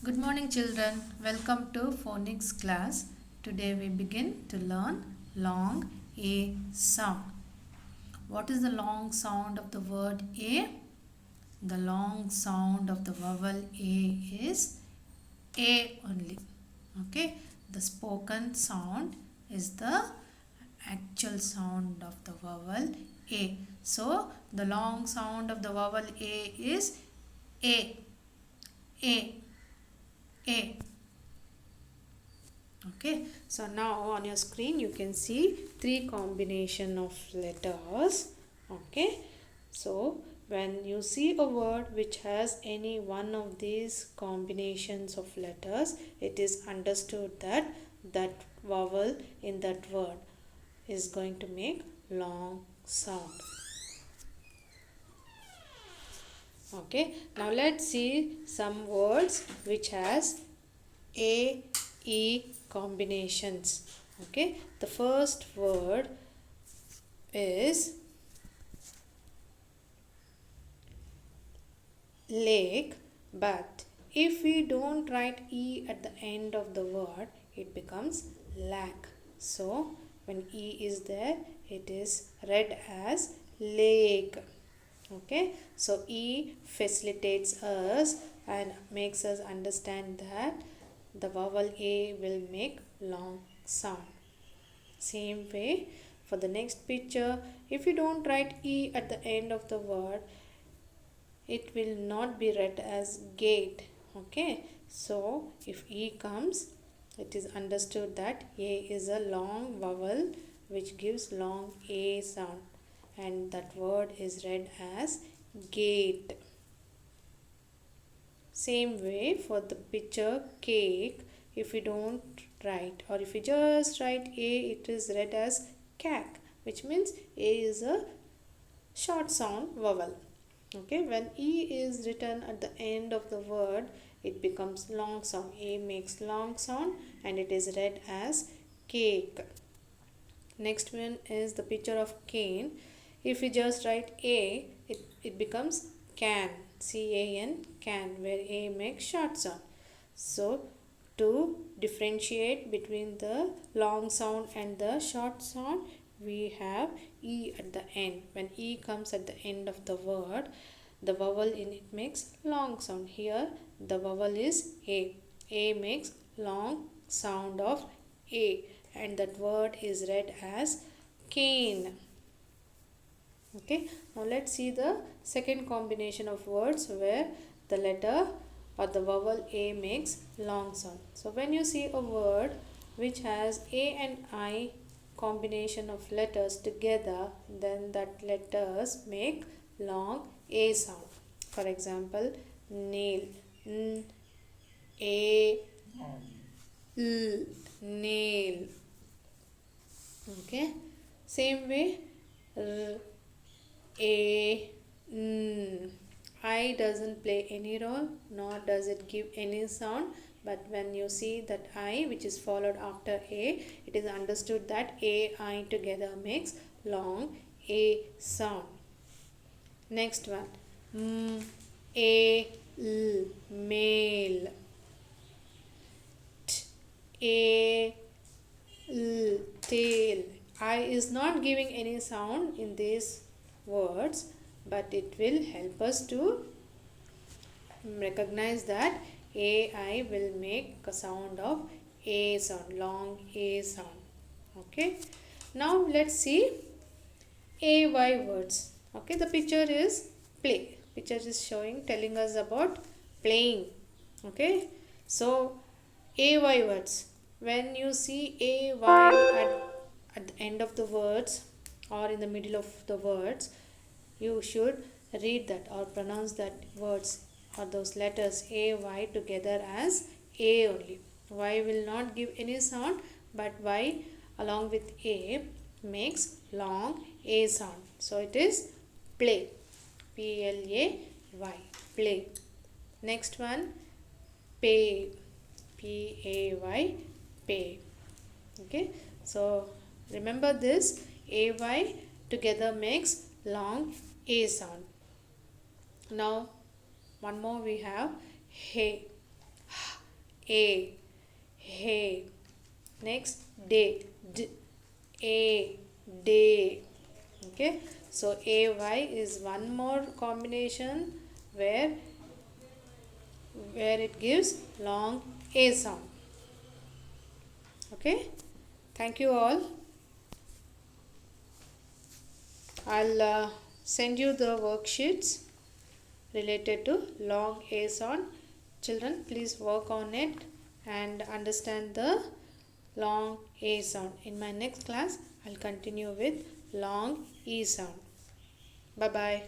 Good morning, children. Welcome to phonics class. Today we begin to learn long A sound. What is the long sound of the word A? The long sound of the vowel A is A only. Okay. The spoken sound is the actual sound of the vowel A. So the long sound of the vowel A is A. A. A. Okay, so now on your screen you can see three combination of letters. Okay, so when you see a word which has any one of these combinations of letters, it is understood that that vowel in that word is going to make long sound. Okay, now let's see some words which has A, E combinations. Okay, the first word is lake, but if we don't write E at the end of the word, it becomes lack. So when E is there, it is read as lake. Okay, so E facilitates us and makes us understand that the vowel A will make long sound. Same way for the next picture, if you don't write E at the end of the word, it will not be read as gate. Okay, so if E comes, it is understood that A is a long vowel which gives long A sound, and that word is read as gate. Same way for the picture cake, if you don't write, or if you just write A, it is read as cack, which means A is a short sound vowel. Okay, when E is written at the end of the word, it becomes long sound. A makes long sound and it is read as cake. Next one is the picture of cane. If you just write A, it becomes can, C-A-N, can, where A makes short sound. So to differentiate between the long sound and the short sound, we have E at the end. When E comes at the end of the word, the vowel in it makes long sound. Here the vowel is A. A makes long sound of A, and that word is read as cane. Okay, now let's see the second combination of words where the letter or the vowel A makes long sound. So when you see a word which has A and I combination of letters together, then that letters make long A sound. For example, nail, N A L, nail. Okay, same way, R A N. I doesn't play any role, nor does it give any sound, but when you see that I which is followed after A, it is understood that A, I together makes long A sound. Next one, A L, male, A L, tail. I is not giving any sound in these words, but it will help us to recognize that AI will make a sound of A sound, long A sound. Okay, now let's see AY words. Okay, the picture is play. Picture is showing, telling us about playing. Okay, so AY words. When you see AY at the end of the words or in the middle of the words, you should read that or pronounce that words or those letters AY together as A only. Y will not give any sound, but Y along with A makes long A sound. So it is play. P-L-A-Y. Play. Next one, pay. P-A-Y. Pay. Okay. So remember this. A-Y together makes long A sound. Now one more we have hay. A, hey. Next, day, d, a, day. Okay, so ay is one more combination where it gives long a sound. Okay, thank you all. I'll send you the worksheets related to long a sound. Children, please work on it and understand the long a sound. In my next class, I'll continue with long e sound. Bye bye.